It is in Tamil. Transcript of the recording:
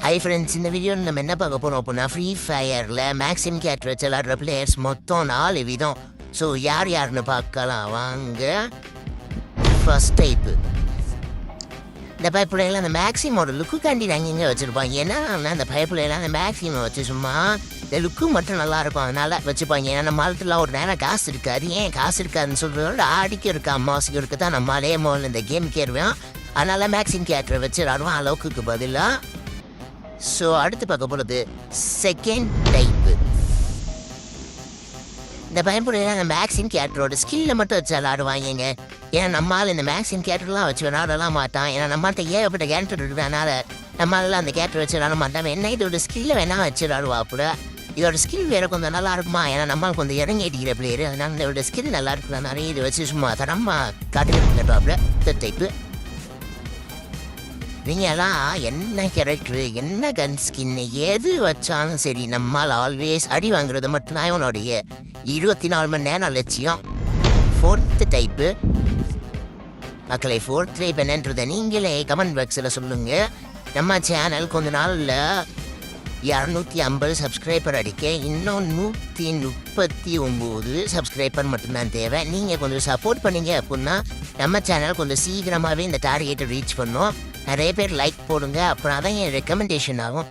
ஹை ஃப்ரெண்ட்ஸ், இந்த வீடியோவில் நம்ம என்ன பார்க்க போகிறோம் அப்படின்னா, ஃப்ரீ ஃபயரில் மேக்ஸிம் கேரக்டர் வச்சு விளாட்ற பிளேயர்ஸ் மொத்தம் 4 விதம். ஸோ யாருன்னு பார்க்கலாம் வாங்க. ஃபர்ஸ்ட் டைப்பு, இந்த பைப்புலையெல்லாம் அந்த மேக்ஸிமோட லுக்குக்காண்டி நாங்கள் இங்கே வச்சுருப்பாங்க. ஏன்னா அந்த பைப்புலையெல்லாம் அந்த மேக்ஸிமம் வச்சு சும்மா இந்த லுக்கு மட்டும் நல்லாயிருக்கும், அதனால் வச்சுப்பாங்க. ஏன்னா நம்ம மாலத்தில் ஒரு நேரம் காசு இருக்காது. ஏன் காசு இருக்காதுன்னு சொல்கிறதோட ஆடிக்க இருக்கா அம்மாவாசைக்கு இருக்க தான் நம்மளே முதல்ல இந்த கேம் கேருவேன். அதனால் மேக்ஸிம் கேரக்டரை வச்சு விளாடுவோம் அளவுக்கு பதிலாக. ஸோ அடுத்து பார்க்க போகிறது செகண்ட் டைப்பு. இந்த பயன்படுத்த அந்த மேக்ஸின் கேரக்டரோட ஸ்கில்லை மட்டும் வச்சு விளாடுவாங்க. ஏன்னா நம்மளால் இந்த மேக்ஸின் கேரக்டர்லாம் வச்சு விளாடலாம் மாட்டான். ஏன்னா நம்மள்கிட்ட ஏகப்பட்ட கேரக்டர் இருக்கிறதுனால நம்மளால அந்த கேரக்டர் வச்சு விளாட மாட்டோம். என்ன இதோட ஸ்கில்லை வேணால் வச்சு விளாடுவா. அப்படி இதோட ஸ்கில் வேறு கொஞ்சம் நல்லா இருக்குமா, ஏன்னா நம்மளுக்கு கொஞ்சம் இறங்கி அடிக்கிற பிளேயர், அதனால இதோட ஸ்கில் நல்லா இருக்கிறதுனால இதை வச்சு சும்மா தரமாக காட்டுறாப்புல. தேர்ட் டைப்பு, நீங்கெல்லாம் என்ன கேரக்டரு என்ன கன் ஸ்கின்னு எது வச்சாலும் சரி நம்மால் ஆல்வேஸ் அடி வாங்குறது மட்டும்தான் இவனுடைய 24 மணி நேரம் லட்சியம். ஃபோர்த்து டைப்பு மக்களை, ஃபோர்த் டைப் என்னன்றதை நீங்களே கமெண்ட் பாக்ஸில் சொல்லுங்கள். நம்ம சேனல் கொஞ்ச நாளில் 250 சப்ஸ்கிரைபர் அடிக்க இன்னும் 139 சப்ஸ்கிரைபர் மட்டும்தான் தேவை. நீங்கள் கொஞ்சம் சப்போர்ட் பண்ணீங்க அப்படின்னா நம்ம சேனல் கொஞ்சம் சீக்கிரமாகவே இந்த டார்கெட்டை ரீச் பண்ணோம். நிறைய பேர் லைக் போடுங்க, அப்புறம் அதான் என் ரெக்கமெண்டேஷன் ஆகும்.